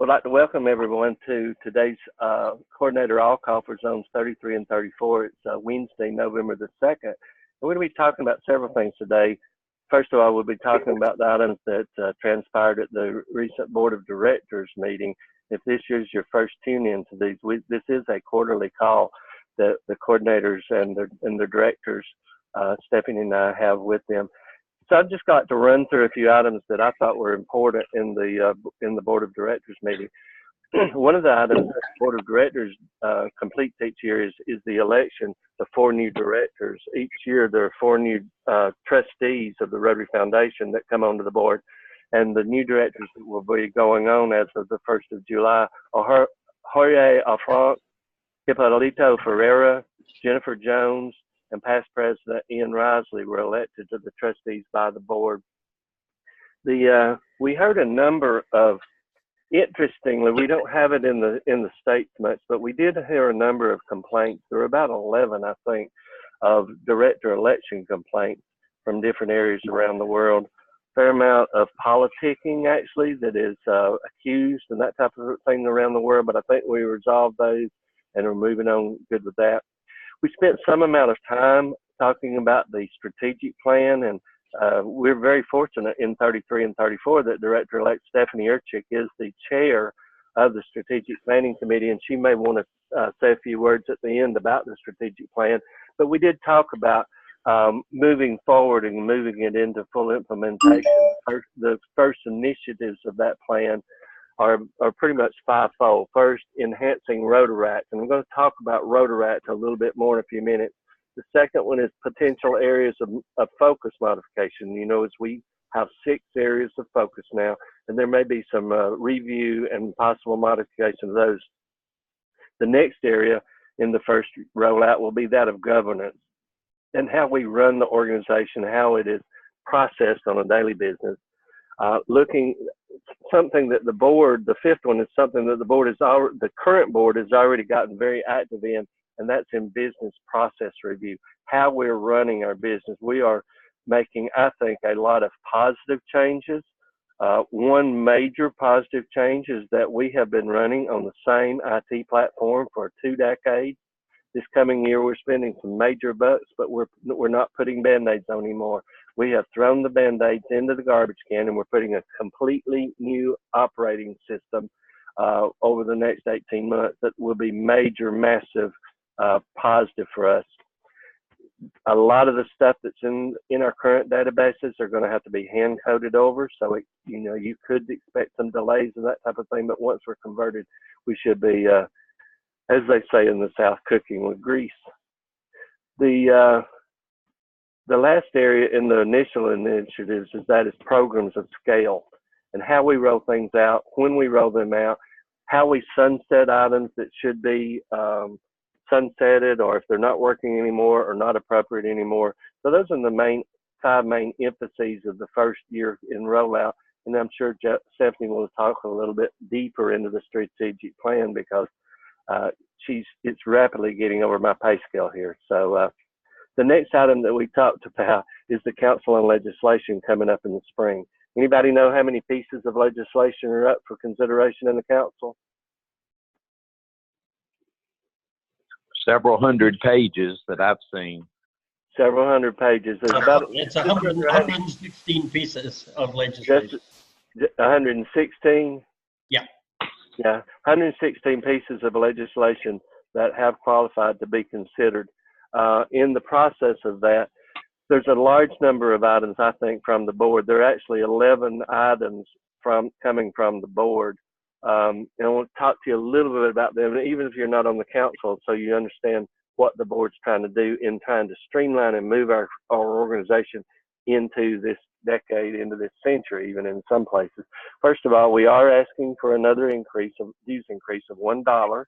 I'd like to welcome everyone to today's coordinator all call for zones 33 and 34. It's Wednesday, November the 2nd. And we're going to be talking about several things today. First of all, we'll be talking about the items that transpired at the recent Board of Directors meeting. If this is your first tune in to these, this is a quarterly call that the coordinators and the directors, Stephanie and I, have with them. So I've just got to run through a few items that I thought were important in the Board of Directors meeting. One of the items that the Board of Directors completes each year is the election of 4 new directors. Each year there are 4 new trustees of the Rotary Foundation that come onto the board, and the new directors that will be going on as of the 1st of July are Jorge Alfranc, Hipólito Ferreira, Jennifer Jones, and past President Ian Risley were elected to the trustees by the board. We heard a number of, interestingly, we don't have it in the States much, but we did hear a number of complaints. There were about 11, I think, of director election complaints from different areas around the world. Fair amount of politicking, actually, that is accused and that type of thing around the world, but I think we resolved those and are moving on good with that. We spent some amount of time talking about the strategic plan, and we're very fortunate in 33 and 34 that Director-elect Stephanie Urchik is the chair of the Strategic Planning Committee, and she may want to say a few words at the end about the strategic plan. But we did talk about moving forward and moving it into full implementation. The first initiatives of that plan are pretty much fivefold. First, enhancing Rotaract, and I'm going to talk about Rotaract a little bit more in a few minutes. The second one is potential areas of focus modification. You know, as we have 6 areas of focus now, and there may be some review and possible modification of those. The next area in the first rollout will be that of governance and how we run the organization, how it is processed on a daily business. Looking something that the board, the 5th one is something that the current board has already gotten very active in, and that's in business process review, how we're running our business. We are making, I think, a lot of positive changes. One major positive change is that we have been running on the same IT platform for 2 decades. This coming year, we're spending some major bucks, but we're not putting Band-Aids on anymore. We have thrown the Band-Aids into the garbage can, and we're putting a completely new operating system over the next 18 months that will be major, massive positive for us. A lot of the stuff that's in our current databases are going to have to be hand coded over, so you could expect some delays and that type of thing, but once we're converted, we should be, as they say in the South, cooking with grease. The last area in the initial initiatives is programs of scale and how we roll things out, when we roll them out, how we sunset items that should be sunsetted, or if they're not working anymore or not appropriate anymore. So those are the 5 main emphases of the first year in rollout. And I'm sure Stephanie will talk a little bit deeper into the strategic plan because it's rapidly getting over my pay scale here. So the next item that we talked about is the council on legislation coming up in the spring. Anybody know how many pieces of legislation are up for consideration in the council? Several hundred pages that I've seen. Several hundred pages. It's 116 pieces of legislation. 116? Yeah. Yeah, 116 pieces of legislation that have qualified to be considered. In the process of that, there's a large number of items, I think, from the board. There are actually 11 items coming from the board. And I want to talk to you a little bit about them, even if you're not on the council, so you understand what the board's trying to do in trying to streamline and move our organization into this decade, into this century, even in some places. First of all, we are asking for another dues increase of $1.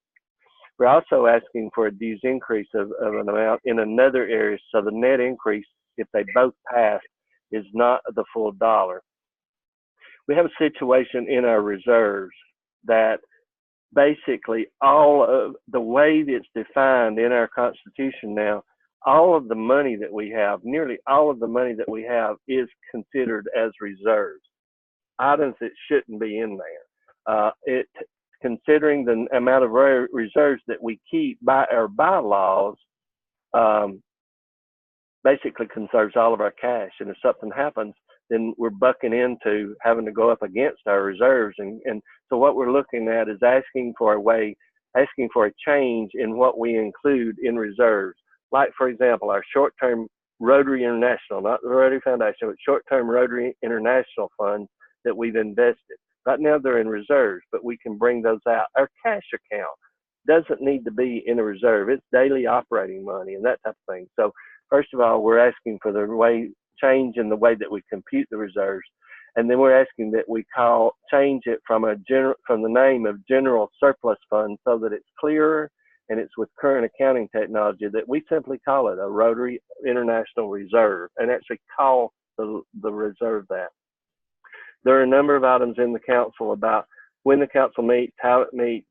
We're also asking for a dues increase of an amount in another area, so the net increase, if they both pass, is not the full $1. We have a situation in our reserves that basically all of the way it's defined in our Constitution now, all of the money that we have, nearly all of the money that we have is considered as reserves, items that shouldn't be in there. it considering the amount of reserves that we keep by our bylaws, basically conserves all of our cash. And if something happens, then we're bucking into having to go up against our reserves. And so what we're looking at is asking for a change in what we include in reserves. Like, for example, our short-term Rotary International, not the Rotary Foundation, but short-term Rotary International funds that we've invested. Right now they're in reserves, but we can bring those out. Our cash account doesn't need to be in a reserve. It's daily operating money and that type of thing. So first of all, we're asking for the change in the way that we compute the reserves. And then we're asking that we change it from the name of general surplus fund so that it's clearer and it's with current accounting technology, that we simply call it a Rotary International Reserve and actually call the reserve that. There are a number of items in the council about when the council meets, how it meets,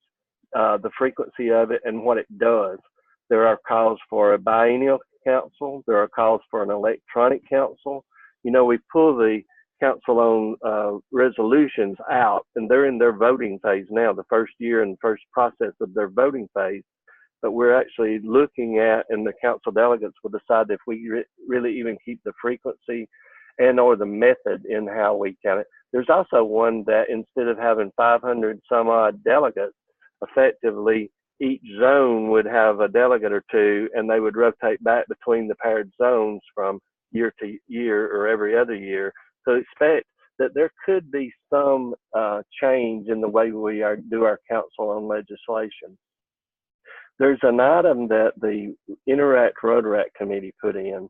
the frequency of it, and what it does. There are calls for a biennial council. There are calls for an electronic council. You know, we pull the council on resolutions out, and they're in their voting phase now, the first year and first process of their voting phase. But we're actually looking at, and the council delegates will decide if we really even keep the frequency and or the method in how we count it. There's also one that instead of having 500 some odd delegates, effectively each zone would have a delegate or two, and they would rotate back between the paired zones from year to year or every other year. So expect that there could be some change in the way we do our council on legislation. There's an item that the Interact Rotaract Committee put in,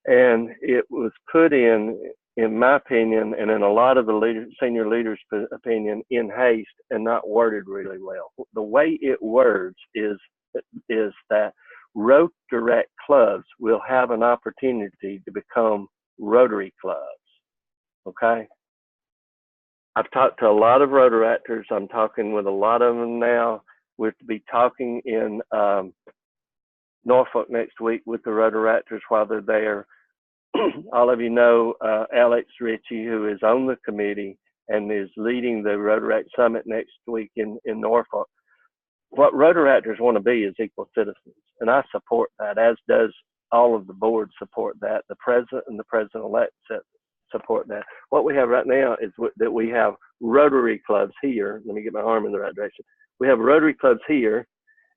and it was put in my opinion, and in a lot of the senior leaders' opinion, in haste and not worded really well. The way it words is that Rotaract clubs will have an opportunity to become Rotary clubs, okay? I've talked to a lot of Rotaractors. I'm talking with a lot of them now. We're to be talking in Norfolk next week with the Rotaractors while they're there. All of you know Alex Ritchie, who is on the committee and is leading the Rotaract Summit next week in Norfolk. What Rotaractors want to be is equal citizens, and I support that, as does all of the board support that. The president and the president-elect support that. What we have right now is that we have Rotary clubs here. Let me get my arm in the right direction. We have Rotary clubs here,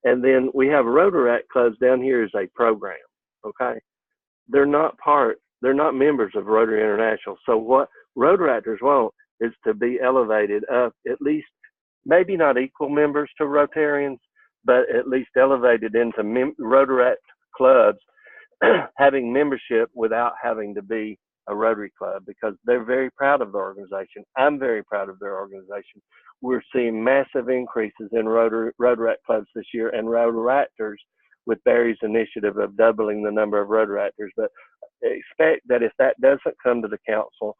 and then we have Rotaract clubs down here as a program, okay? They're not members of Rotary International. So what Rotaractors want is to be elevated up, at least, maybe not equal members to Rotarians, but at least elevated into Rotaract clubs, having membership without having to be a Rotary club, because they're very proud of the organization. I'm very proud of their organization. We're seeing massive increases in Rotaract clubs this year, and Rotaractors with Barry's initiative of doubling the number of Rotaractors. But expect that if that doesn't come to the council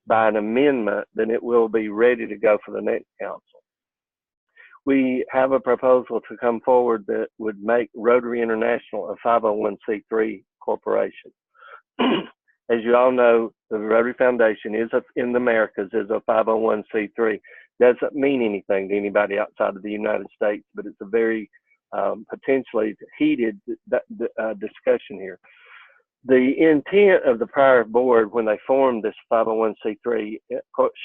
by an amendment, then it will be ready to go for the next council. We have a proposal to come forward that would make Rotary International a 501c3 corporation. As you all know, the Rotary Foundation in the Americas is a 501c3. Doesn't mean anything to anybody outside of the United States, but it's a very potentially heated discussion here. The intent of the prior board, when they formed this 501c3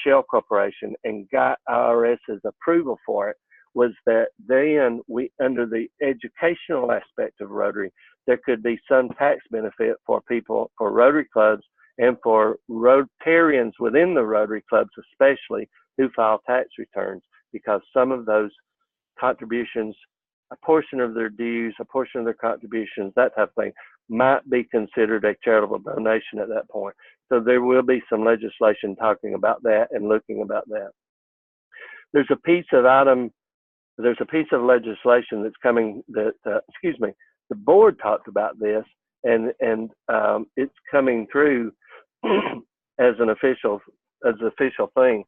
shell corporation and got IRS's approval for it, was that then under the educational aspect of Rotary, there could be some tax benefit for people, for Rotary clubs and for Rotarians within the Rotary clubs, especially who file tax returns, because some of those contributions, a portion of their dues, a portion of their contributions, that type of thing, might be considered a charitable donation at that point. So there will be some legislation talking about that and looking about that. There's a piece of legislation that's coming that, the board talked about this, and it's coming through as an official thing.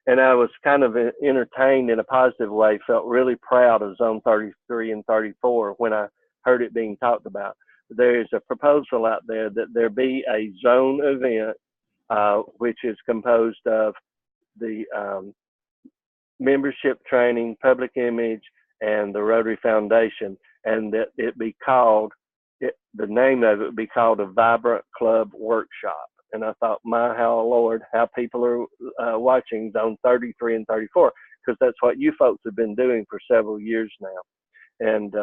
And I was kind of entertained in a positive way, felt really proud of Zone 33 and 34 when I heard it being talked about. There is a proposal out there that there be a zone event, which is composed of the membership training, public image, and the Rotary Foundation, and that it be called, the name of it would be called a Vibrant Club Workshop. And I thought, my, how Lord, how people are watching Zone 33 and 34, because that's what you folks have been doing for several years now. And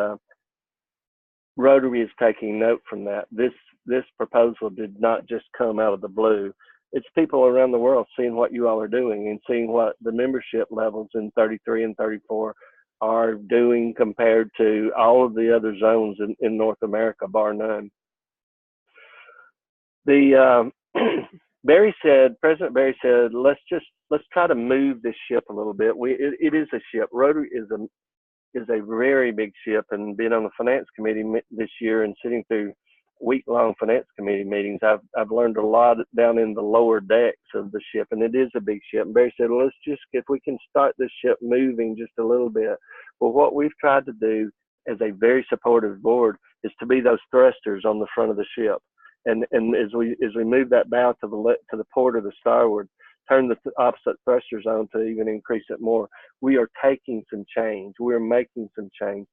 Rotary is taking note from that. This proposal did not just come out of the blue. It's people around the world seeing what you all are doing and seeing what the membership levels in 33 and 34 are doing compared to all of the other zones in North America, bar none. The President Barry said, let's try to move this ship a little bit. It is a ship. Rotary is a very big ship, and being on the finance committee this year and sitting through week-long finance committee meetings, I've learned a lot down in the lower decks of the ship, and it is a big ship. And Barry said, let's just, if we can start this ship moving just a little bit. Well, what we've tried to do as a very supportive board is to be those thrusters on the front of the ship. And as we move that bow to the port or the starboard, turn the opposite thrusters on to even increase it more. We are taking some change. We're making some change.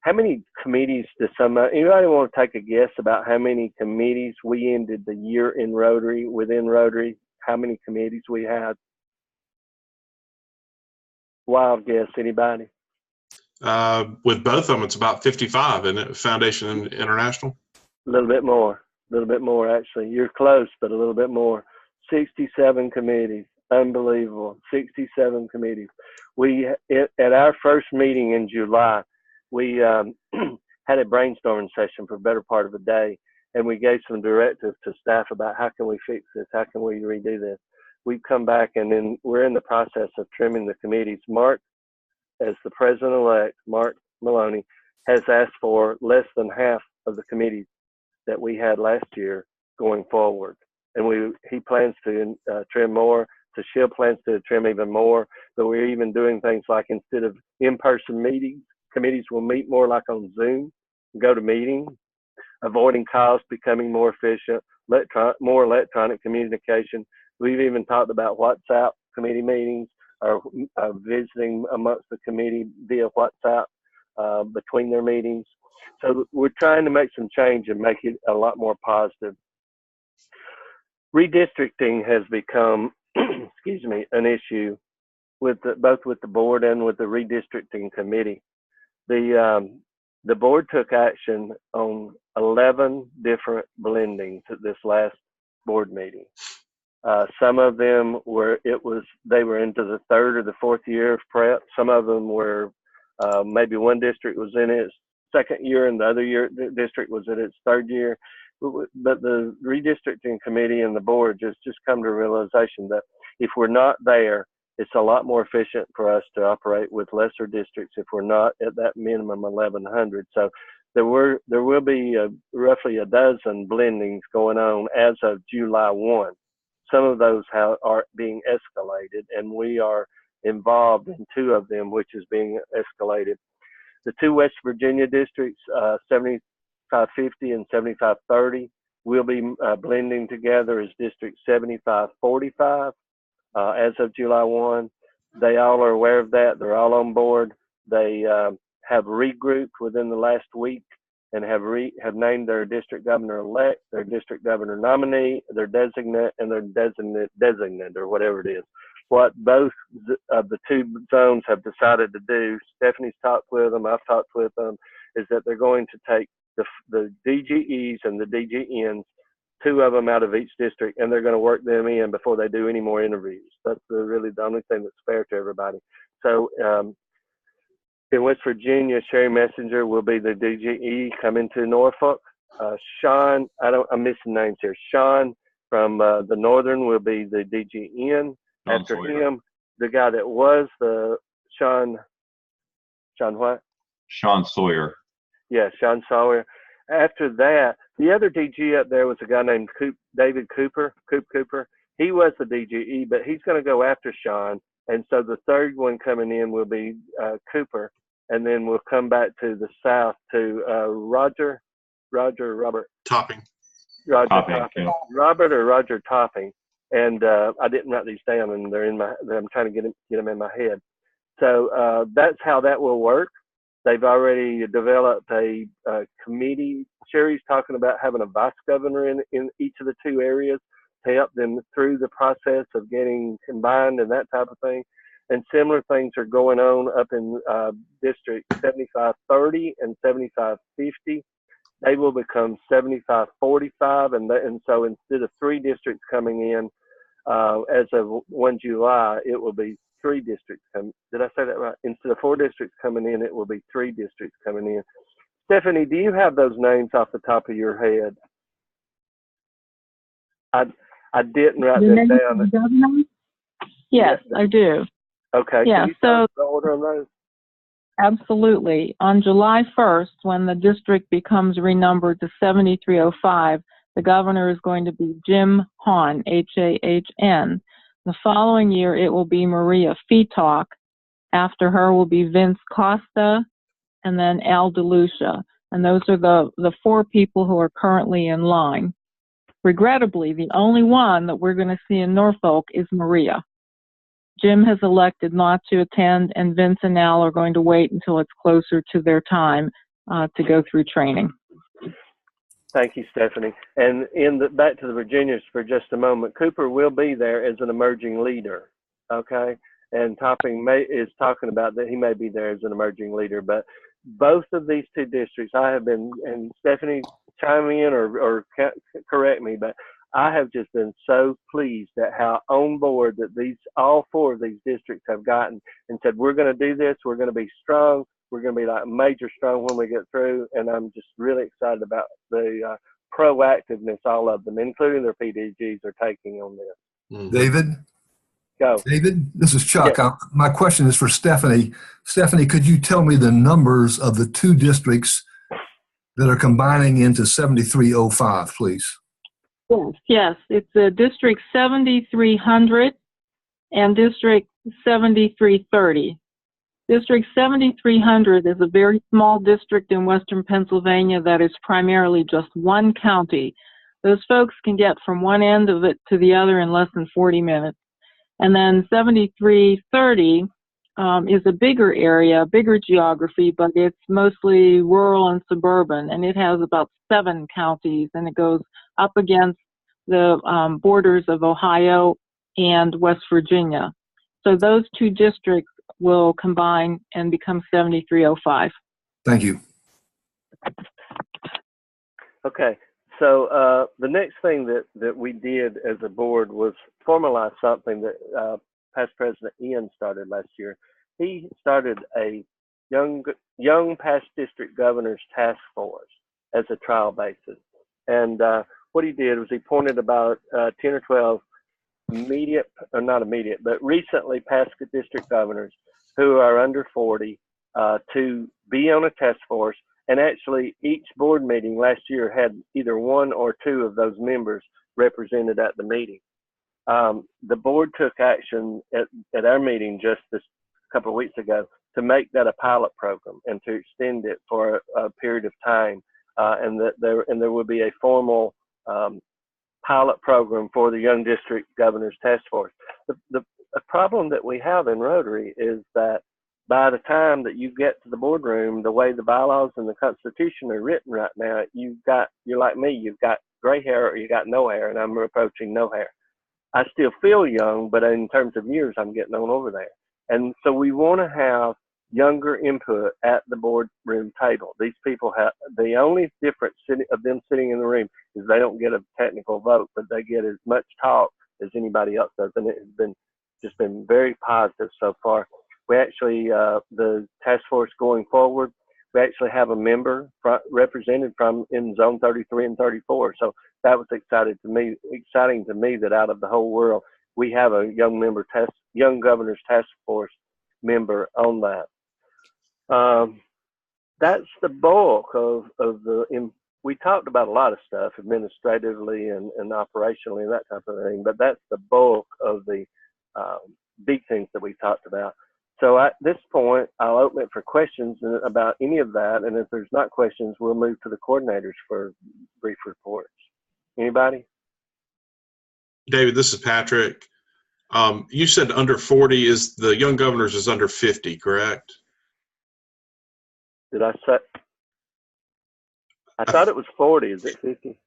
How many committees does anybody want to take a guess about how many committees we ended the year in Rotary, within Rotary? How many committees we had? Wild guess, anybody? With both of them, it's about 55, isn't it? Foundation and International? A little bit more actually. You're close, but a little bit more. 67 committees. Unbelievable. 67 committees. At our first meeting in July, we had a brainstorming session for a better part of the day, and we gave some directives to staff about how can we fix this, how can we redo this. We've come back, and then we're in the process of trimming the committees. Mark, as the president-elect, Mark Maloney, has asked for less than half of the committees that we had last year going forward, and he plans to trim more. Tashiel plans to trim even more, but we're even doing things like, instead of in-person meetings, committees will meet more like on Zoom, go to meetings, avoiding costs, becoming more efficient, more electronic communication. We've even talked about WhatsApp committee meetings, or visiting amongst the committee via WhatsApp between their meetings. So we're trying to make some change and make it a lot more positive. Redistricting has become, excuse me, an issue with both with the board and with the redistricting committee. The board took action on 11 different blendings at this last board meeting. Some of them they were into the third or the fourth year of prep. Some of them were maybe one district was in its second year and the other district was in its third year. But the redistricting committee and the board just come to a realization that if we're not there, it's a lot more efficient for us to operate with lesser districts if we're not at that minimum 1,100. So there will be roughly a dozen blendings going on as of July 1. Some of those are being escalated, and we are involved in 2 of them, which is being escalated. The 2 West Virginia districts, 7550 and 7530, will be blending together as District 7545 as of July 1. They all are aware of that. They're all on board. They have regrouped within the last week and have named their district governor-elect, their district governor nominee, their designate, and their designate, or whatever it is. What both of the 2 zones have decided to do, Stephanie's talked with them, I've talked with them, is that they're going to take the DGEs and the DGNs, 2 of them out of each district, and they're going to work them in before they do any more interviews. That's really the only thing that's fair to everybody. So in West Virginia, Sherry Messenger will be the DGE coming to Norfolk. Sean, I'm missing names here. Sean from the Northern will be the DGN. After him, the guy that was the Sean what? Sean Sawyer. Yeah, Sean Sawyer. After that, the other DG up there was a guy named David Cooper. He was the DGE, but he's going to go after Sean. And so the third one coming in will be Cooper. And then we'll come back to the south to Robert. Topping. Roger Topping. Topping. Yeah. Robert or Roger Topping. And I didn't write these down, and I'm trying to get them in my head. So that's how that will work. They've already developed a committee. Sherry's talking about having a vice governor in each of the two areas to help them through the process of getting combined and that type of thing. And similar things are going on up in District 7530 and 7550. They will become 7545, and so instead of 3 districts coming in as of 1 July, it will be 3 districts come. Did I say that right? Instead of 4 districts coming in, it will be 3 districts coming in. Stephanie, do you have those names off the top of your head? I didn't write that down. Yes, I do. Okay. Yeah, can you tell us the order of those? Absolutely. On July 1st, when the district becomes renumbered to 7305, the governor is going to be Jim Hahn, H-A-H-N. The following year, it will be Maria Feetalk. After her will be Vince Costa, and then Al DeLucia. And those are the 4 people who are currently in line. Regrettably, the only one that we're going to see in Norfolk is Maria. Jim has elected not to attend, and Vince and Al are going to wait until it's closer to their time to go through training. Thank you, Stephanie. And back to the Virginias for just a moment. Cooper will be there as an emerging leader, okay? And Topping is talking about that he may be there as an emerging leader. But both of these 2 districts, I have been, and Stephanie, chime in or correct me, but I have just been so pleased at how on board that all 4 of these districts have gotten and said, we're going to do this, we're going to be strong, we're going to be like major strong when we get through. And I'm just really excited about the proactiveness all of them, including their PDGs, are taking on this. Mhm. David? Go. David, this is Chuck. Yes. My question is for Stephanie. Stephanie, could you tell me the numbers of the 2 districts that are combining into 7305, please? Yes. It's District 7300 and District 7330. District 7300 is a very small district in western Pennsylvania that is primarily just 1 county. Those folks can get from one end of it to the other in less than 40 minutes. And then 7330 is a bigger area, bigger geography, but it's mostly rural and suburban, and it has about 7 counties, and it goes up against the borders of Ohio and West Virginia. So those 2 districts will combine and become 7305. Thank you. Okay. So the next thing that we did as a board was formalize something that past President Ian started last year. He started a young past district governors task force as a trial basis. And what he did was he pointed about 10 or 12 recently past district governors who are under 40 to be on a task force. And actually, each board meeting last year had either 1 or 2 of those members represented at the meeting. The board took action at our meeting just this couple of weeks ago to make that a pilot program and to extend it for a period of time, and that there will be a formal pilot program for the Young District Governors Task Force. The problem that we have in Rotary is that by the time that you get to the boardroom, the way the bylaws and the Constitution are written right now, you're like me, you've got gray hair or you got no hair, and I'm approaching no hair. I still feel young, but in terms of years, I'm getting on over there. And so we want to have younger input at the boardroom table. These people have, the only difference of them sitting in the room is they don't get a technical vote, but they get as much talk as anybody else does. And it has just been very positive so far. We actually, the task force going forward, we actually have a member represented from in zone 33 and 34. So that was exciting to me that out of the whole world, we have a young governor's task force member on that. That's the bulk of we talked about a lot of stuff administratively and operationally and that type of thing, but that's the bulk of the big things that we talked about. So at this point, I'll open it for questions about any of that. And if there's not questions, we'll move to the coordinators for brief reports. Anybody? David, this is Patrick. You said under 40 is the Young Governors is under 50, correct? Did I say? I thought it was 40. Is it 50?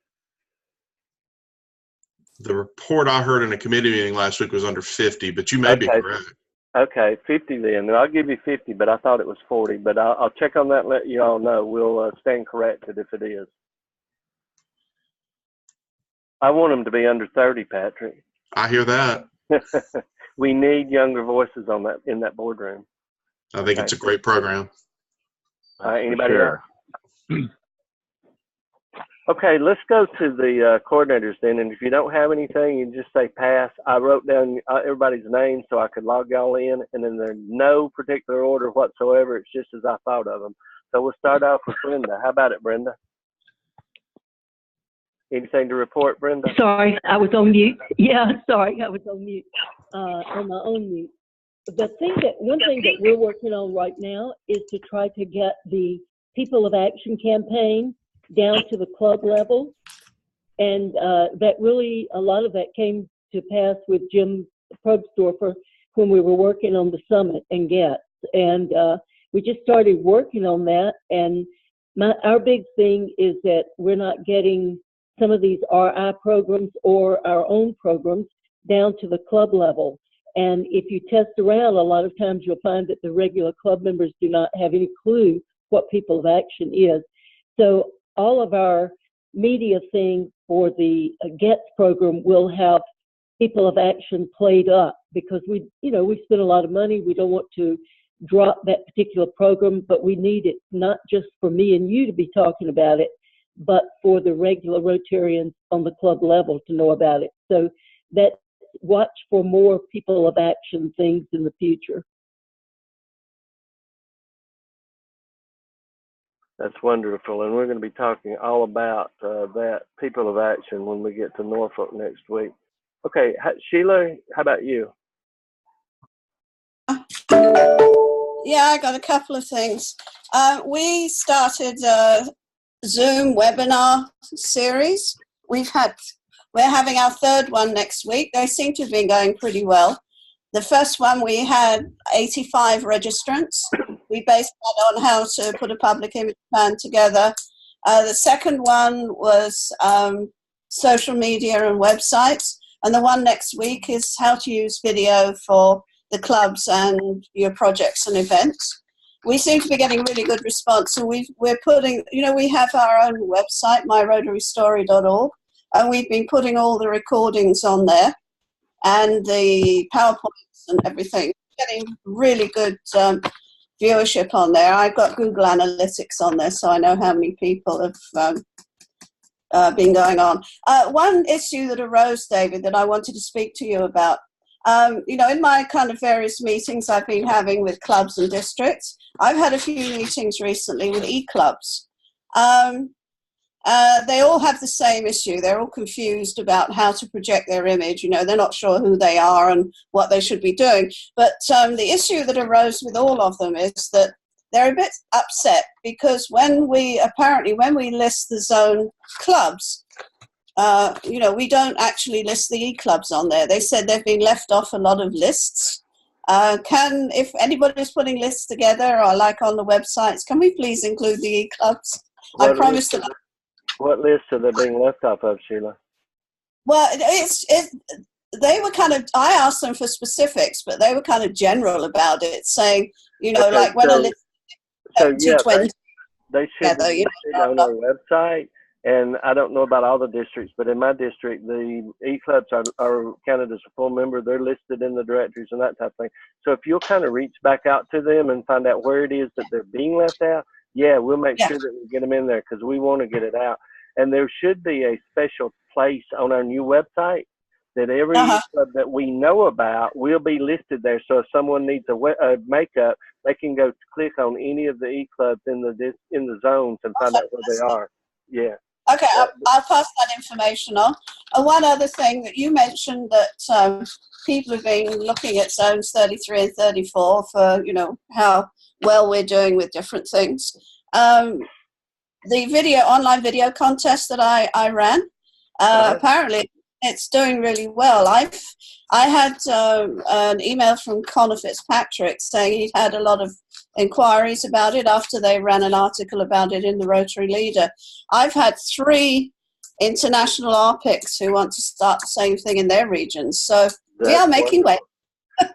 The report I heard in a committee meeting last week was under 50, but you may be Okay. correct. Okay, 50 then. I'll give you 50, but I thought it was 40. But I'll check on that and let you all know. We'll stand corrected if it is. I want them to be under 30, Patrick. I hear that. We need younger voices on that in that boardroom. I think it's a great program. Anybody Sure. else? Okay, let's go to the coordinators then. And if you don't have anything, you just say pass. I wrote down everybody's name so I could log y'all in, and then there's no particular order whatsoever. It's just as I thought of them. So we'll start off with Brenda. How about it, Brenda? Anything to report, Brenda? Sorry, I was on mute. Yeah, sorry, I was on mute, on my own mute. One thing that we're working on right now is to try to get the People of Action campaign down to the club level. And that really, a lot of that came to pass with Jim Probstorfer when we were working on the summit and GETS. And we just started working on that. And our big thing is that we're not getting some of these RI programs or our own programs down to the club level. And if you test around, a lot of times you'll find that the regular club members do not have any clue what People of Action is. So all of our media thing for the GETS program will have People of Action played up, because we spent a lot of money. We don't want to drop that particular program, but we need it not just for me and you to be talking about it, but for the regular Rotarians on the club level to know about it. So that watch for more People of Action things in the future. That's wonderful. And we're going to be talking all about that People of Action when we get to Norfolk next week. Okay, Sheila, how about you? Yeah, I got a couple of things. We started a Zoom webinar series. We're having our third one next week. They seem to have been going pretty well. The first one, we had 85 registrants. We based that on how to put a public image plan together. The second one was social media and websites. And the one next week is how to use video for the clubs and your projects and events. We seem to be getting really good response. So we're putting, we have our own website, myrotarystory.org, and we've been putting all the recordings on there and the PowerPoints and everything. Getting really good viewership on there. I've got Google Analytics on there, so I know how many people have been going on. One issue that arose, David, that I wanted to speak to you about, in my kind of various meetings I've been having with clubs and districts, I've had a few meetings recently with e-clubs. They all have the same issue. They're all confused about how to project their image. They're not sure who they are and what they should be doing. But the issue that arose with all of them is that they're a bit upset because when we list the zone clubs, we don't actually list the e-clubs on there. They said they've been left off a lot of lists. If anybody's putting lists together or like on the websites, can we please include the e-clubs? I promise that. What list are they being left off of, Sheila? Well, they were kind of, I asked them for specifics, but they were kind of general about it, saying, Okay, like when I list 220. They should be listed on our website. And I don't know about all the districts, but in my district, the e-clubs are counted as a full member. They're listed in the directories and that type of thing. So if you'll kind of reach back out to them and find out where it is that they're being left out, we'll make sure that we get them in there because we want to get it out. And there should be a special place on our new website that every e-club that we know about will be listed there. So if someone needs a makeup, they can go click on any of the e-clubs in the zones and find out where they are. Yeah. Okay, I'll pass that information on. One other thing that you mentioned that people have been looking at zones 33 and 34 for, how well we're doing with different things. The online video contest that I ran, apparently it's doing really well. I had an email from Connor Fitzpatrick saying he'd had a lot of inquiries about it after they ran an article about it in the Rotary Leader. I've had 3 international RPICs who want to start the same thing in their regions. So we are making way.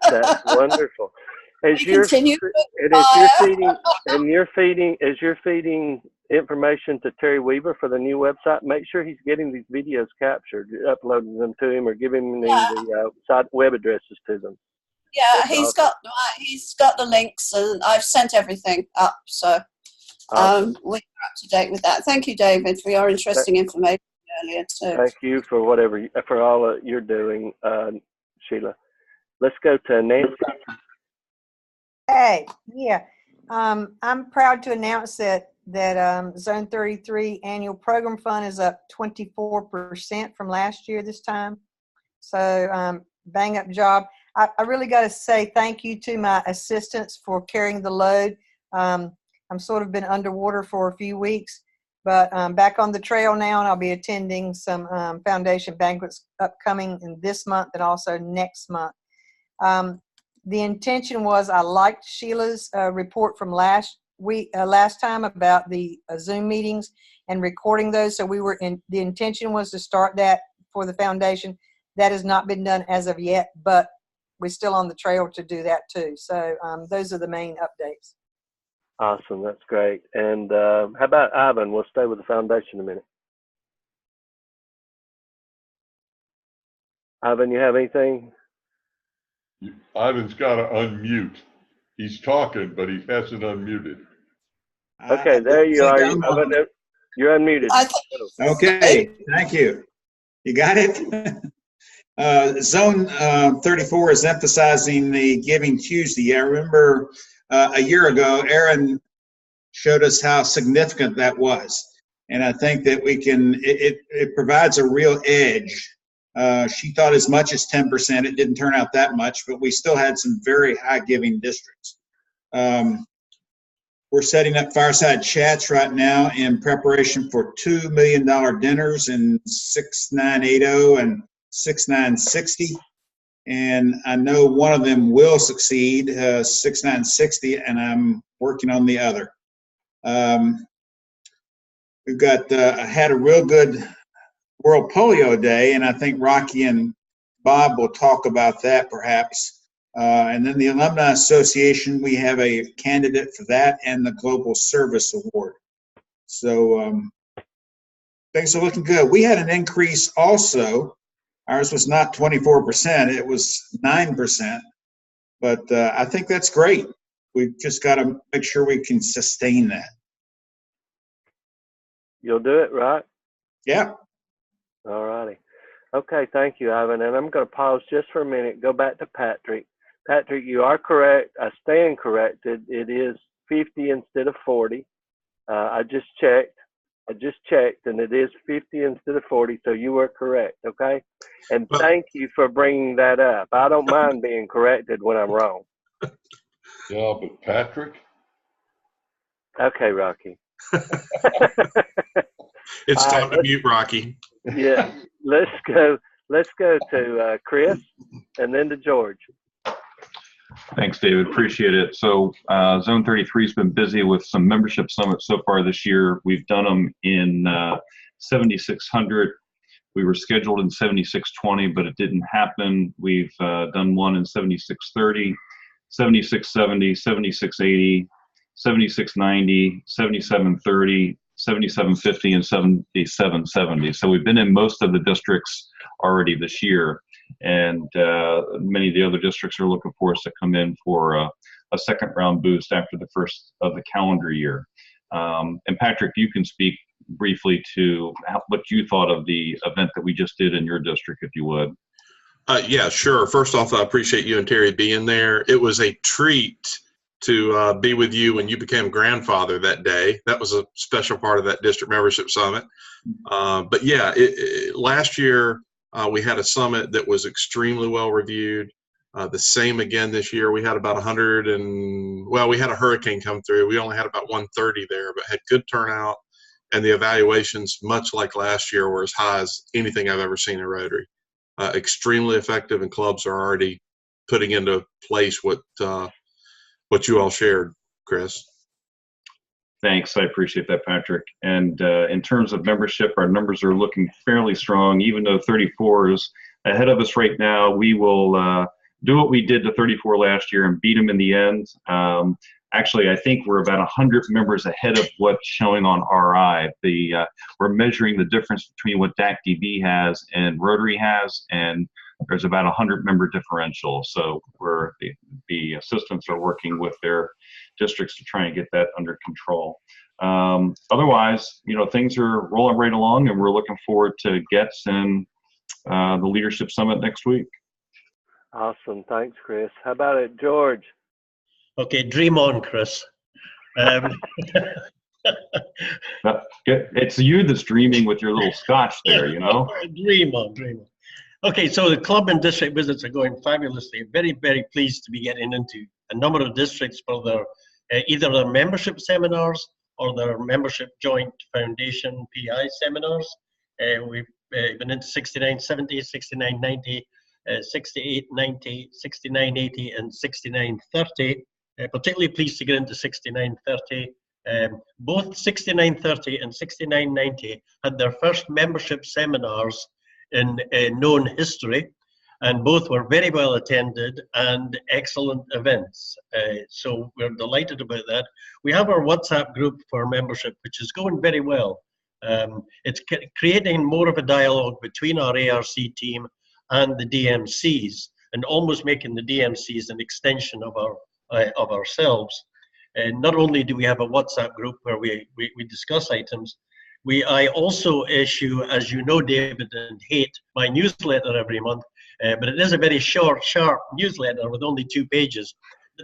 That's wonderful. As We you're, continue and you're feeding information to Terry Weaver for the new website, make sure he's getting these videos captured, uploading them to him, or giving him the site web addresses to them. Yeah, That's he's got the links, and I've sent everything up, so awesome. we're up to date with that. Thank you, David, for your interesting information earlier too. Thank you for for all that you're doing, Sheila. Let's go to Nancy. Hey, yeah. I'm proud to announce that Zone 33 annual program fund is up 24% from last year this time. So bang up job. I really got to say thank you to my assistants for carrying the load. I'm sort of been underwater for a few weeks, but back on the trail now, and I'll be attending some foundation banquets upcoming in this month and also next month. The intention was I liked Sheila's report from last time about the Zoom meetings and recording those. So the intention was to start that for the foundation. That has not been done as of yet, but we're still on the trail to do that too. So those are the main updates. Awesome, that's great. And how about Ivan? We'll stay with the foundation a minute. Ivan, you have anything? Ivan's got to unmute. He's talking, but he hasn't unmuted. Okay, there you are. Ivan, you're unmuted. Okay, thank you. You got it? Zone 34 is emphasizing the Giving Tuesday. I remember a year ago, Erin showed us how significant that was. And I think that it provides a real edge. She thought as much as 10%. It didn't turn out that much, but we still had some very high giving districts. We're setting up fireside chats right now in preparation for $2 million dinners in 6980 and 6960. And I know one of them will succeed, 6960, and I'm working on the other. We've got, had a real good World Polio Day, and I think Rocky and Bob will talk about that perhaps. And then the Alumni Association, we have a candidate for that and the Global Service Award. So things are looking good. We had an increase also. Ours was not 24%, it was 9%. But I think that's great. We've just got to make sure we can sustain that. You'll do it, right? Yeah. All righty. Okay, thank you, Ivan. And I'm going to pause just for a minute, go back to Patrick. Patrick, you are correct. I stand corrected. It is 50 instead of 40. I just checked, and it is 50 instead of 40, so you were correct, okay? And thank you for bringing that up. I don't mind being corrected when I'm wrong. Yeah, but Patrick? Okay, Rocky. It's time to mute Rocky. Yeah, let's go to Chris and then to George. Thanks, David. Appreciate it. So Zone 33 has been busy with some membership summits so far this year. We've done them in 7600. We were scheduled in 7620, but it didn't happen. We've done one in 7630, 7670, 7680, 7690, 7730, 7750, and 7770. So we've been in most of the districts already this year. And many of the other districts are looking for us to come in for a second round boost after the first of the calendar year. And Patrick, you can speak briefly to what you thought of the event that we just did in your district, if you would. Yeah, sure. First off, I appreciate you and Terry being there. It was a treat to be with you when you became grandfather that day. That was a special part of that district membership summit. But yeah, last year, we had a summit that was extremely well reviewed. The same again this year. We had about 100 and, well, we had a hurricane come through. We only had about 130 there, but had good turnout. And the evaluations, much like last year, were as high as anything I've ever seen in Rotary. extremely effective, and clubs are already putting into place what you all shared, Chris. Thanks. I appreciate that, Patrick. And in terms of membership, our numbers are looking fairly strong. Even though 34 is ahead of us right now, we will do what we did to 34 last year and beat them in the end. Actually, I think we're about 100 members ahead of what's showing on RI. We're measuring the difference between what DAC-DB has and Rotary has, and there's about 100 member differential. So the assistants are working with their districts to try and get that under control. Otherwise, things are rolling right along, and we're looking forward to GETS and the Leadership Summit next week. Awesome. Thanks, Chris. How about it, George? Okay, dream on, Chris. It's you that's dreaming with your little scotch there, Dream on, dream on. Okay, so the club and district visits are going fabulously. Very, very pleased to be getting into a number of districts for their either their membership seminars or their membership joint foundation PI seminars. We've been into 6970, 6990, 6890, 6980, and 6930. Particularly pleased to get into 6930. Both 6930 and 6990 had their first membership seminars in known history, and both were very well attended and excellent events. So we're delighted about that. We have our WhatsApp group for membership, which is going very well. It's creating more of a dialogue between our ARC team and the DMCs, and almost making the DMCs an extension of ourselves. And not only do we have a WhatsApp group where we discuss items, I also issue, as you know, David and Hate, my newsletter every month, but it is a very short, sharp newsletter with only 2 pages.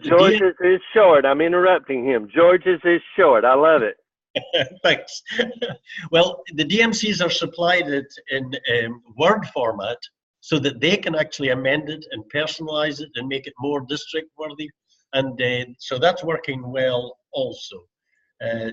George's is short. I'm interrupting him. George's is short. I love it. Thanks. Well, the DMCs are supplied it in Word format so that they can actually amend it and personalize it and make it more district worthy. And so that's working well also.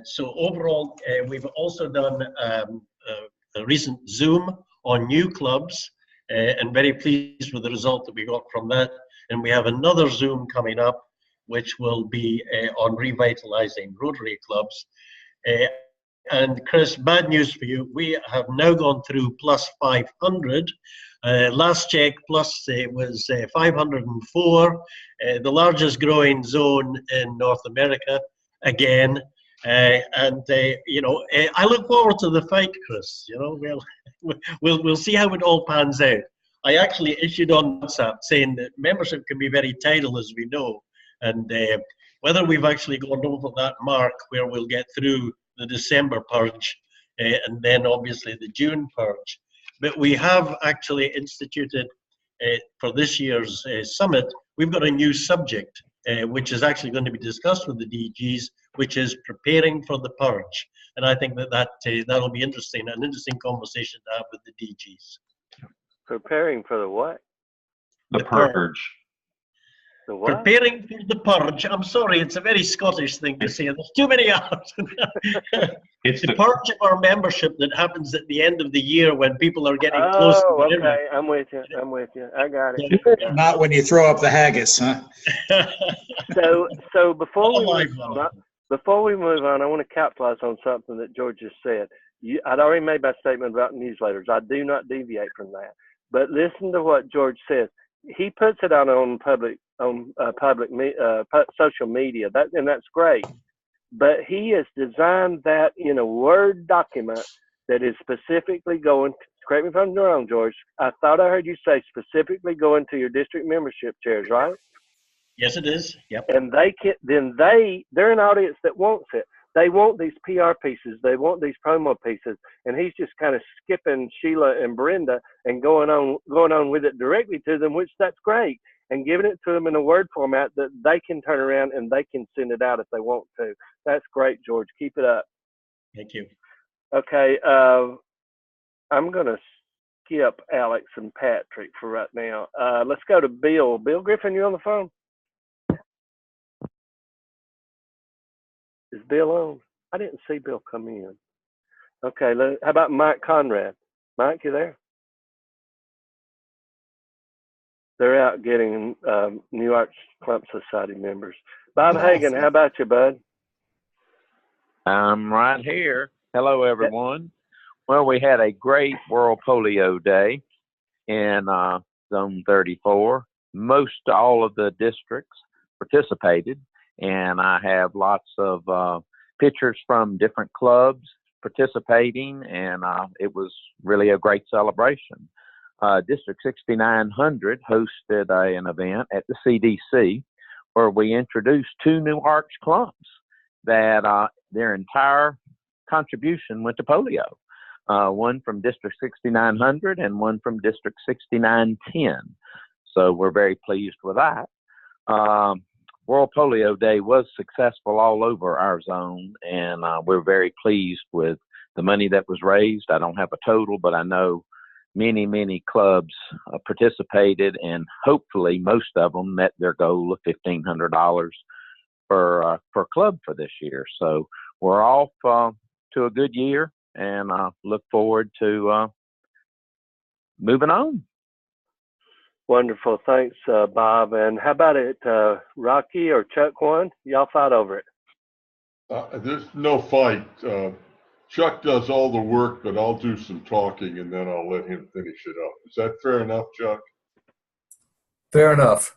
So overall, we've also done a recent Zoom on new clubs, and very pleased with the result that we got from that. And we have another Zoom coming up, which will be on revitalizing Rotary clubs. And Chris, bad news for you. We have now gone through plus 500. Last check, plus was 504, the largest growing zone in North America again. I look forward to the fight, Chris. We'll see how it all pans out. I actually issued on WhatsApp saying that membership can be very tidal, as we know, and whether we've actually gone over that mark where we'll get through the December purge and then obviously the June purge. But we have actually instituted for this year's summit, we've got a new subject, which is actually going to be discussed with the DGs, which is preparing for the purge. And I think that'll be interesting, an interesting conversation to have with the DGs. Preparing for the what? The purge. The what? Preparing for the purge. I'm sorry, it's a very Scottish thing to say. There's too many hours. It's the purge of our membership that happens at the end of the year when people are getting close to the okay. I'm with you. I got it. Not when you throw up the haggis, huh? So before we move on, I want to capitalize on something that George just said. I'd already made my statement about newsletters. I do not deviate from that. But listen to what George says. He puts it out on social media, and that's great. But he has designed that in a Word document that is specifically going. Correct me if I'm wrong, George. I thought I heard you say specifically going to your district membership chairs, right? Yes, it is. Yep. And they're an audience that wants it. They want these PR pieces. They want these promo pieces. And he's just kind of skipping Sheila and Brenda and going on with it directly to them, which that's great. And giving it to them in a Word format that they can turn around and they can send it out if they want to. That's great, George. Keep it up. Thank you. Okay. I'm going to skip Alex and Patrick for right now. Let's go to Bill. Bill Griffin, you on the phone? Is Bill on? I didn't see Bill come in. Okay, how about Mike Conrad? Mike, you there? They're out getting New Arts Clump Society members. Bob Awesome. Hagan, how about you, bud? I'm right here. Hello, everyone. Well, we had a great World Polio Day in Zone 34. Most all of the districts participated, and I have lots of pictures from different clubs participating, and it was really a great celebration. District 6900 hosted an event at the CDC where we introduced 2 new arch clumps that their entire contribution went to polio. One from District 6900 and one from District 6910. So we're very pleased with that. World Polio Day was successful all over our zone, and we're very pleased with the money that was raised. I don't have a total, but I know many clubs participated, and hopefully most of them met their goal of $1,500 per club for this year. So we're off to a good year, and look forward to moving on. Wonderful. Thanks, Bob. And how about it, Rocky or Chuck one? Y'all fight over it. There's no fight. Chuck does all the work, but I'll do some talking and then I'll let him finish it up. Is that fair enough, Chuck? Fair enough.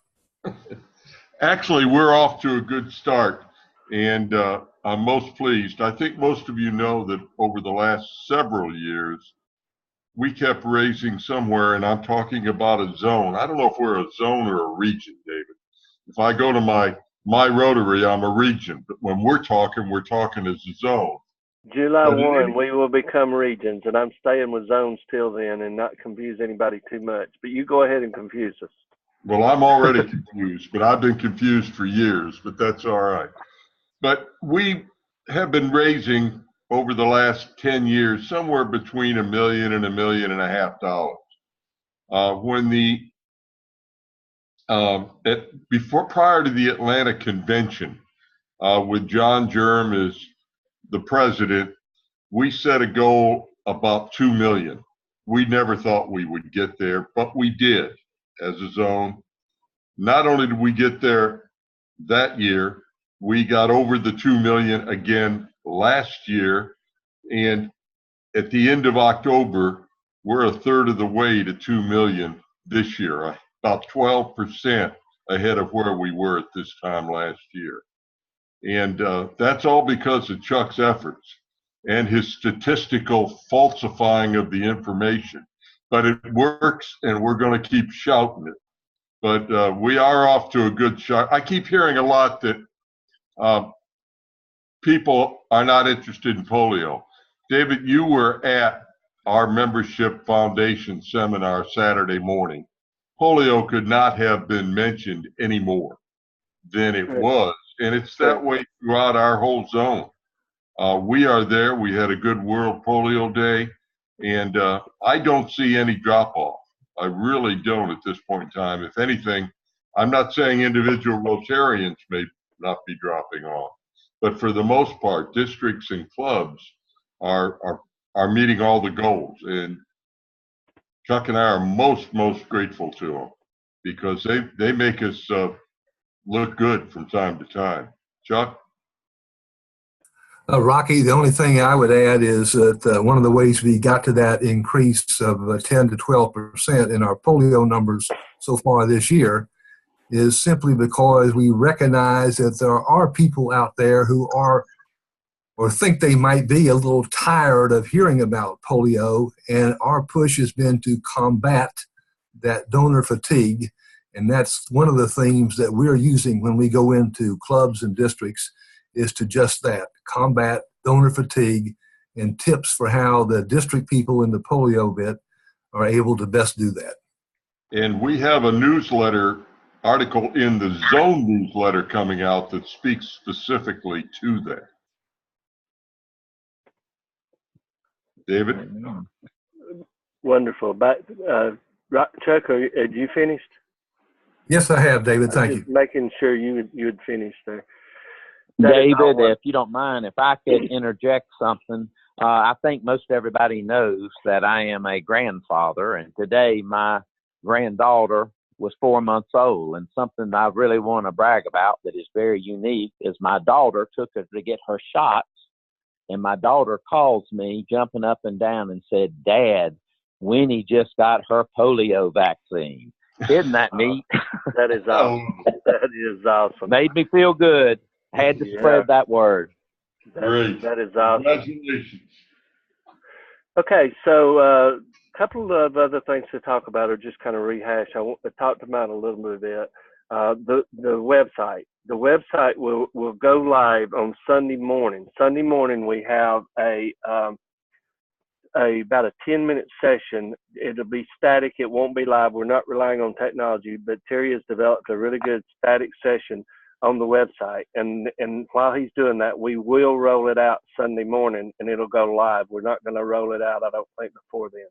Actually, we're off to a good start, and I'm most pleased. I think most of you know that over the last several years, we kept raising somewhere, and I'm talking about a zone. I don't know if we're a zone or a region, David. If I go to my Rotary, I'm a region, but when we're talking as a zone. July 1, we will become regions, and I'm staying with zones till then and not confuse anybody too much. But you go ahead and confuse us. Well, I'm already confused, but I've been confused for years, but that's all right. But we have been raising over the last 10 years somewhere between $1 million and $1.5 million. Prior to the Atlanta convention, with John Germ as the president, we set a goal about 2 million. We never thought we would get there, but we did as a zone. Not only did we get there that year, we got over the 2 million again last year. And at the end of October, we're a third of the way to 2 million this year, about 12% ahead of where we were at this time last year. And that's all because of Chuck's efforts and his statistical falsifying of the information. But it works, and we're going to keep shouting it. But we are off to a good start. I keep hearing a lot that people are not interested in polio. David, you were at our membership foundation seminar Saturday morning. Polio could not have been mentioned any more than it was. And it's that way throughout our whole zone. We are there. We had a good World Polio Day, and I don't see any drop-off. I really don't at this point in time. If anything, I'm not saying individual Rotarians may not be dropping off, but for the most part, districts and clubs are meeting all the goals. And Chuck and I are most grateful to them because they make us look good from time to time. Chuck? Rocky, the only thing I would add is that one of the ways we got to that increase of 10 to 12% in our polio numbers so far this year is simply because we recognize that there are people out there who are or think they might be a little tired of hearing about polio, and our push has been to combat that donor fatigue. And that's one of the themes that we're using when we go into clubs and districts is to just that, combat donor fatigue and tips for how the district people in the polio bit are able to best do that. And we have a newsletter article in the Zone newsletter coming out that speaks specifically to that. David? Wonderful. Chuck, had you finished? Yes, I have, David. Thank you. Making sure you had finished there. David, if you don't mind, if I could interject something, I think most everybody knows that I am a grandfather, and today my granddaughter was 4 months old. And something I really want to brag about that is very unique is my daughter took her to get her shots. And my daughter calls me jumping up and down and said, "Dad, Winnie just got her polio vaccine." Isn't that neat? That is awesome. That is awesome. Made me feel good. Had to spread that word. Great. That is awesome. Congratulations. Okay, so a couple of other things to talk about, or just kind of rehash. I talked about a little bit. The website. The website will go live on Sunday morning. Sunday morning we have about a 10-minute session. It'll be static. It won't be live. We're not relying on technology, but Terry has developed a really good static session on the website. And while he's doing that, we will roll it out Sunday morning and it'll go live. We're not going to roll it out, I don't think, before then.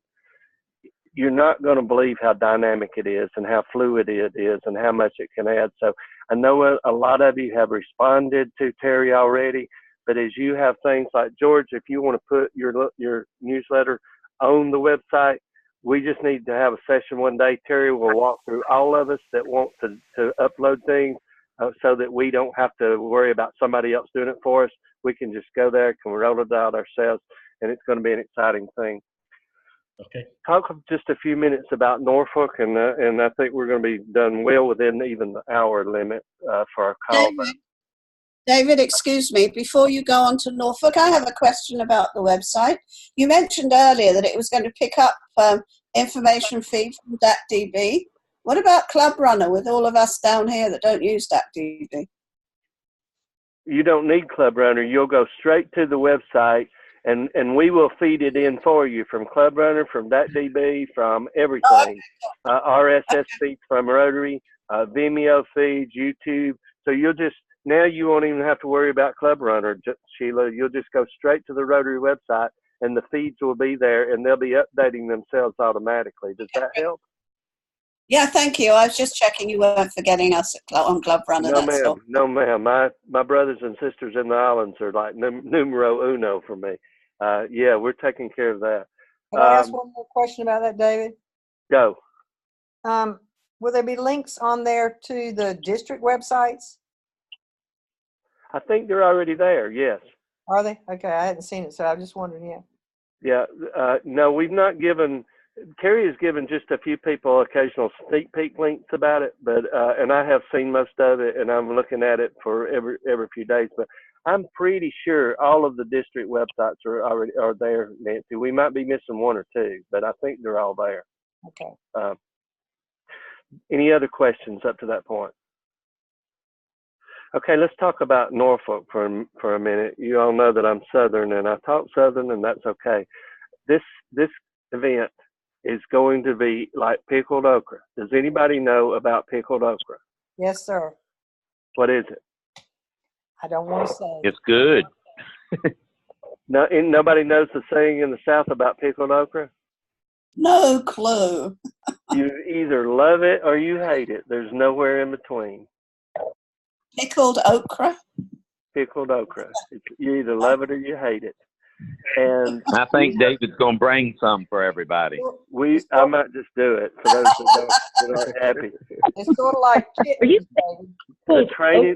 You're not going to believe how dynamic it is and how fluid it is and how much it can add. So I know a lot of you have responded to Terry already, but as you have things like, George, if you want to put your newsletter on the website, we just need to have a session one day. Terry will walk through all of us that want to upload things so that we don't have to worry about somebody else doing it for us. We can just go there, can roll it out ourselves, and it's going to be an exciting thing. Okay. Talk just a few minutes about Norfolk, and I think we're going to be done well within even the hour limit for our call. David, excuse me, before you go on to Norfolk, I have a question about the website. You mentioned earlier that it was going to pick up information feed from DATDB. What about Club Runner with all of us down here that don't use DATDB? You don't need Club Runner. You'll go straight to the website, and we will feed it in for you from Club Runner, from DATDB, from everything. RSS feeds from Rotary, Vimeo feeds, YouTube. So now you won't even have to worry about Club Runner, Sheila. You'll just go straight to the Rotary website, and the feeds will be there, and they'll be updating themselves automatically. Does that help? Yeah, thank you. I was just checking you weren't forgetting us on Club Runner. No, ma'am. No, ma'am. My brothers and sisters in the islands are like numero uno for me. Yeah, we're taking care of that. Can I ask one more question about that, David? Go. Will there be links on there to the district websites? I think they're already there, yes. Are they? Okay, I hadn't seen it, so I was just wondering, Yeah, no, we've not given, Terry has given just a few people occasional sneak peek links about it, but, and I have seen most of it, and I'm looking at it for every few days, but I'm pretty sure all of the district websites are there, Nancy. We might be missing one or two, but I think they're all there. Okay. Any other questions up to that point? Okay, let's talk about Norfolk for a minute. You all know that I'm Southern, and I talk Southern, and that's okay. This event is going to be like pickled okra. Does anybody know about pickled okra? Yes, sir. What is it? I don't want to say. It's good. No, nobody knows the saying in the South about pickled okra? No clue. You either love it or you hate it. There's nowhere in between. Pickled okra? Pickled okra. You either love it or you hate it. And I think David's going to bring some for everybody. I might just do it for those that aren't happy. It's sort of like kittens, David. The training.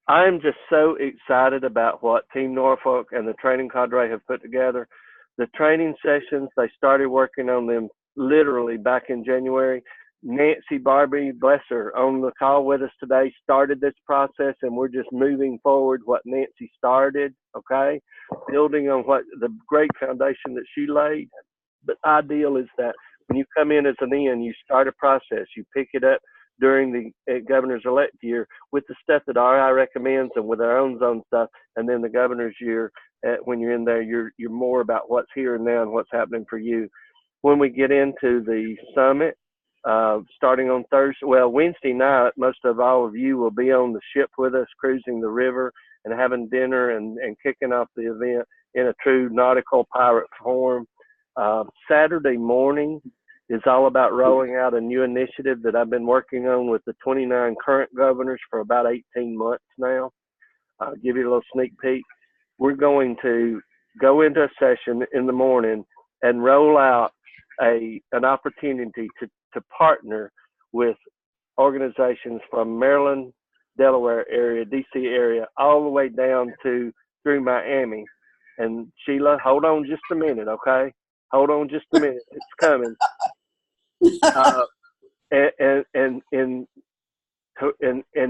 I'm just so excited about what Team Norfolk and the training cadre have put together. The training sessions, they started working on them literally back in January. Nancy Barbie, bless her, on the call with us today, started this process, and we're just moving forward what Nancy started, okay? Building on what the great foundation that she laid. But ideal is that when you come in as an in, you start a process, you pick it up during the governor's elect year with the stuff that RI recommends and with our own zone stuff, and then the governor's year, when you're in there, you're more about what's here and now and what's happening for you. When we get into the summit, starting on Thursday, Wednesday night, most of all of you will be on the ship with us, cruising the river and having dinner and kicking off the event in a true nautical pirate form. Saturday morning is all about rolling out a new initiative that I've been working on with the 29 current governors for about 18 months now. I'll give you a little sneak peek. We're going to go into a session in the morning and roll out an opportunity to partner with organizations from Maryland, Delaware area, DC area, all the way down to through Miami. And Sheila, hold on just a minute, okay? Hold on just a minute. It's coming. And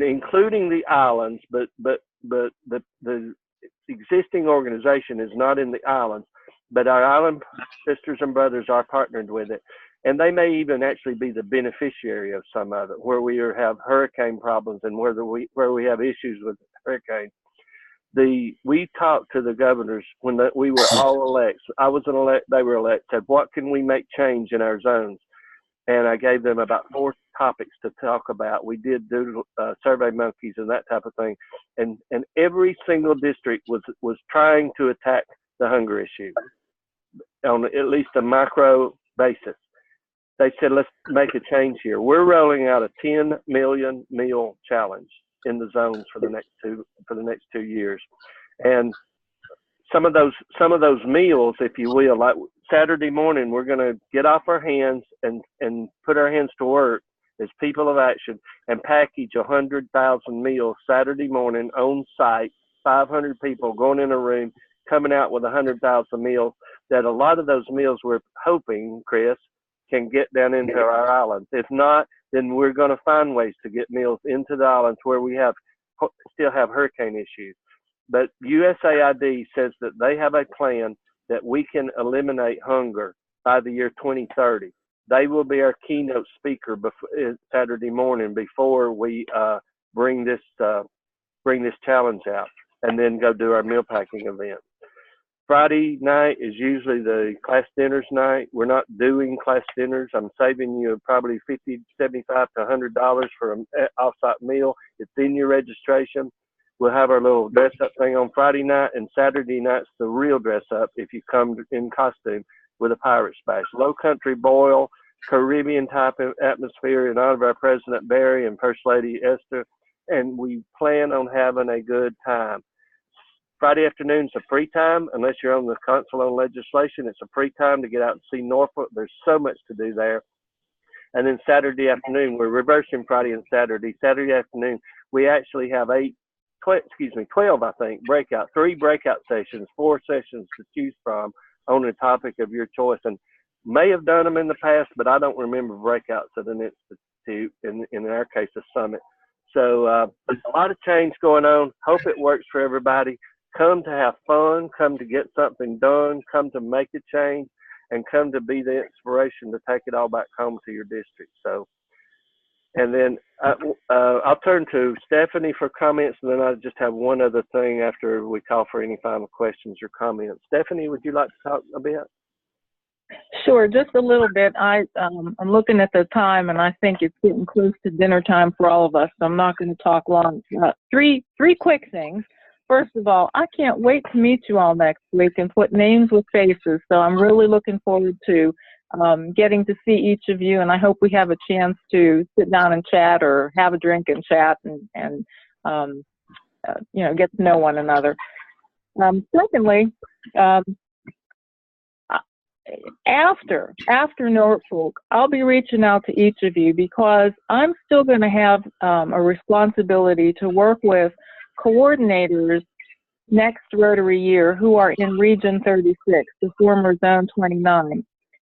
including the islands, but the existing organization is not in the islands, but our island sisters and brothers are partnered with it, and they may even actually be the beneficiary of some of it, where we have hurricane problems and where we have issues with hurricanes. We talked to the governors when we were all elects. I was an elect, they were elected. Said, what can we make change in our zones? And I gave them about 4 topics to talk about. We did do survey monkeys and that type of thing. And every single district was trying to attack the hunger issue on at least a micro basis. They said, let's make a change here. We're rolling out a 10 million meal challenge in the zones for the next 2 years. And some of those meals, if you will, like Saturday morning, we're going to get off our hands and put our hands to work as people of action and package 100,000 meals Saturday morning on site, 500 people going in a room, coming out with 100,000 meals. That a lot of those meals we're hoping, Chris, can get down into our islands. If not, then we're going to find ways to get meals into the islands where we still have hurricane issues. But USAID says that they have a plan that we can eliminate hunger by the year 2030. They will be our keynote speaker Saturday morning before we bring this challenge out, and then go do our meal packing event. Friday night is usually the class dinners night. We're not doing class dinners. I'm saving you probably $50, $75 to $100 for an off-site meal. It's in your registration. We'll have our little dress-up thing on Friday night, and Saturday night's the real dress-up if you come in costume with a pirate splash. Low country boil, Caribbean type of atmosphere in honor of our President Barry and First Lady Esther, and we plan on having a good time. Friday afternoon's a free time, unless you're on the Council on Legislation. It's a free time to get out and see Norfolk. There's so much to do there. And then Saturday afternoon, we're reversing Friday and Saturday. Saturday afternoon, we actually have 12, I think, breakout, 3 breakout sessions, 4 sessions to choose from on a topic of your choice. And may have done them in the past, but I don't remember breakouts at an institute, in our case, a summit. So there's a lot of change going on. Hope it works for everybody. Come to have fun, come to get something done, come to make a change, and come to be the inspiration to take it all back home to your district. So, and then I'll turn to Stephanie for comments, and then I just have one other thing after we call for any final questions or comments. Stephanie, would you like to talk a bit? Sure, just a little bit. I'm looking at the time, and I think it's getting close to dinner time for all of us, so I'm not going to talk long. Three quick things. First of all, I can't wait to meet you all next week and put names with faces, so I'm really looking forward to getting to see each of you, and I hope we have a chance to sit down and chat or have a drink and chat and get to know one another. Secondly, after Norfolk, I'll be reaching out to each of you because I'm still going to have a responsibility to work with coordinators next Rotary year who are in Region 36, the former Zone 29.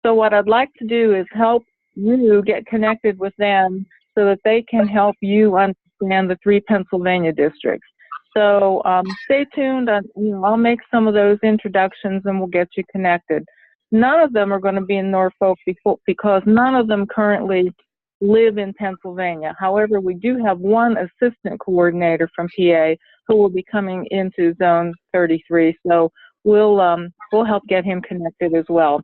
So what I'd like to do is help you get connected with them so that they can help you understand the 3 Pennsylvania districts. So stay tuned. I'll make some of those introductions and we'll get you connected. None of them are going to be in Norfolk because none of them currently live in Pennsylvania. However, we do have one assistant coordinator from PA who will be coming into Zone 33. So we'll help get him connected as well.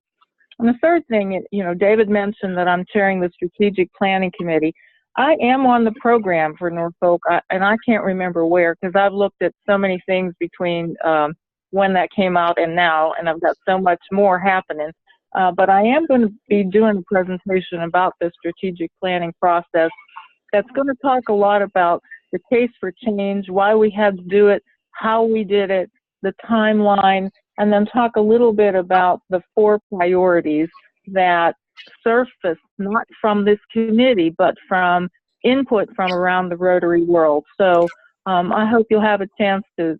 And the third thing, David mentioned that I'm chairing the Strategic Planning Committee. I am on the program for Norfolk, and I can't remember where because I've looked at so many things between when that came out and now, and I've got so much more happening. But I am going to be doing a presentation about the strategic planning process that's going to talk a lot about the case for change, why we had to do it, how we did it, the timeline, and then talk a little bit about the 4 priorities that surfaced not from this committee, but from input from around the Rotary world. So I hope you'll have a chance to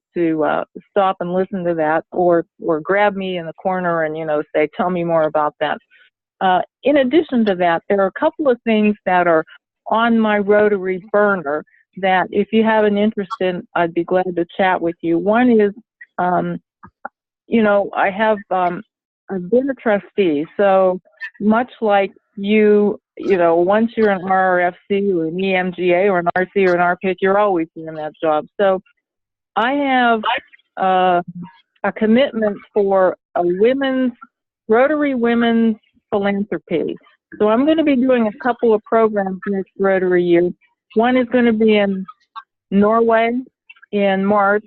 stop and listen to that, or grab me in the corner and, say, tell me more about that. In addition to that, there are a couple of things that are on my Rotary burner that if you have an interest in, I'd be glad to chat with you. One is, I've been a trustee, so much like once you're an RRFC or an EMGA or an RC or an RPIC, you're always doing that job. So I have a commitment for a Rotary Women's Philanthropy. So I'm going to be doing a couple of programs next Rotary year. One is going to be in Norway in March,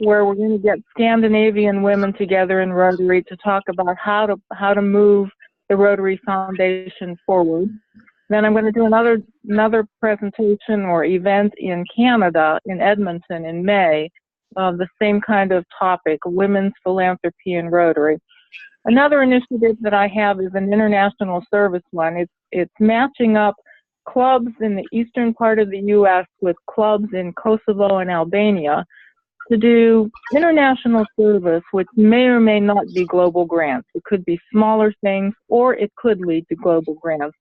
where we're going to get Scandinavian women together in Rotary to talk about how to move the Rotary Foundation forward. Then I'm going to do another presentation or event in Canada, in Edmonton, in May, of the same kind of topic, women's philanthropy in Rotary. Another initiative that I have is an international service one. It's matching up clubs in the eastern part of the U.S. with clubs in Kosovo and Albania to do international service, which may or may not be global grants. It could be smaller things, or it could lead to global grants.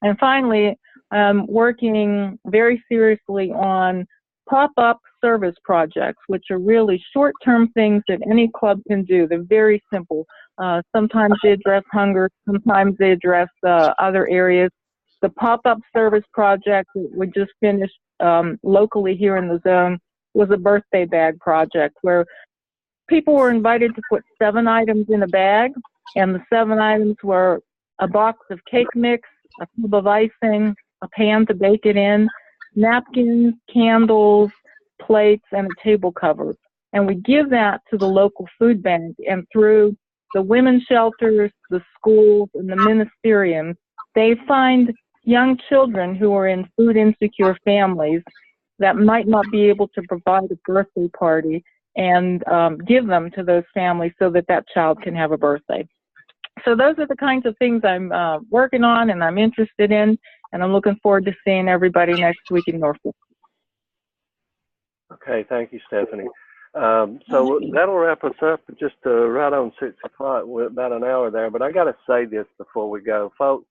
And finally, I'm working very seriously on pop-up service projects, which are really short-term things that any club can do. They're very simple. Sometimes they address hunger, sometimes they address other areas. The pop-up service project that we just finished locally here in the zone was a birthday bag project where people were invited to put 7 items in a bag, and the 7 items were a box of cake mix, a tube of icing, a pan to bake it in, napkins, candles, plates, and a table cover. And we give that to the local food bank, and through the women's shelters, the schools, and the ministeriums, they find young children who are in food insecure families that might not be able to provide a birthday party, and give them to those families so that that child can have a birthday. So those are the kinds of things I'm working on and I'm interested in, and I'm looking forward to seeing everybody next week in Norfolk. Okay, thank you, Stephanie. So that'll wrap us up just right on 6 o'clock. We're about an hour there, but I got to say this before we go. Folks,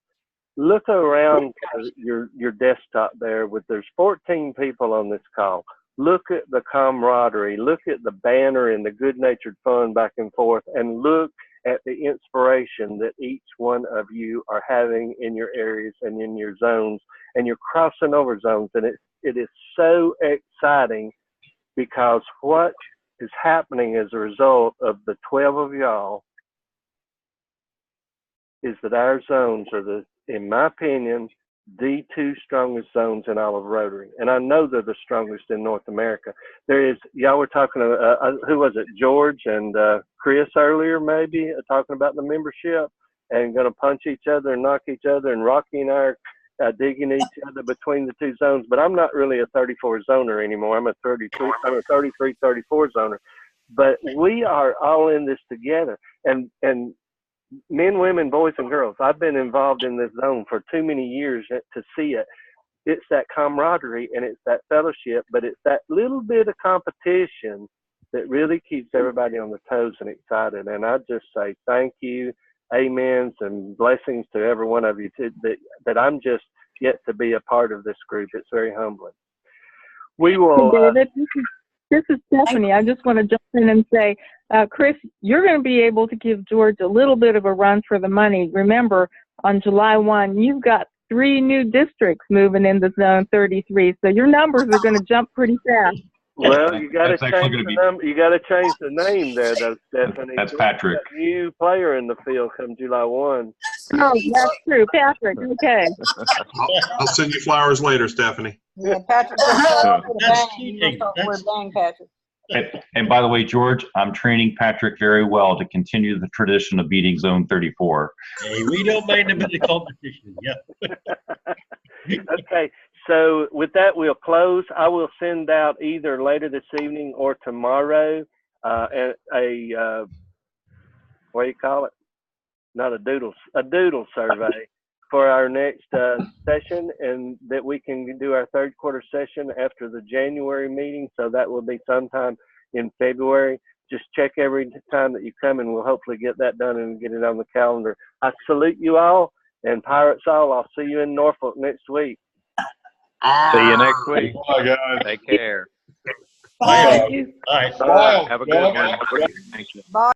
look around your desktop there. There's 14 people on this call. Look at the camaraderie. Look at the banner and the good-natured fun back and forth, and look at the inspiration that each one of you are having in your areas and in your zones, and you're crossing over zones, and it is so exciting, because what is happening as a result of the 12 of y'all is that our zones are in my opinion, the 2 strongest zones in all of Rotary. And I know they're the strongest in North America. Y'all were talking, who was it, George and Chris earlier maybe, talking about the membership and going to punch each other and knock each other, and Rocky and I are digging each other between the 2 zones. But I'm not really a 34 zoner anymore. I'm a 33, 34 zoner. But we are all in this together. And men, women, boys, and girls, I've been involved in this zone for too many years to see it. It's that camaraderie and it's that fellowship, but it's that little bit of competition that really keeps everybody on their toes and excited. And I just say thank you, amens, and blessings to every one of you that I'm just yet to be a part of this group. It's very humbling. We will. David, this is Stephanie. I just want to jump in and say, Chris, you're going to be able to give George a little bit of a run for the money. Remember, on July 1, you've got 3 new districts moving into Zone 33, so your numbers are going to jump pretty fast. Well, you got to change the number. You got to change the name there, though, Stephanie. That's Patrick. A new player in the field come July 1. Oh, that's true, Patrick. Okay. I'll send you flowers later, Stephanie. Yeah, Patrick. That's cheating. Patrick. And by the way, George, I'm training Patrick very well to continue the tradition of beating Zone 34. Hey, we don't mind a bit of competition. Yeah. Okay. So with that, we'll close. I will send out either later this evening or tomorrow what do you call it? not a doodle survey for our next session, and that we can do our third quarter session after the January meeting. So that will be sometime in February. Just check every time that you come, and we'll hopefully get that done and get it on the calendar. I salute you all, and Pirates all. I'll see you in Norfolk next week. See you next week. Bye, guys. Take care. Bye. Thank you. Bye. Bye. Have a good one. Thank you. Bye.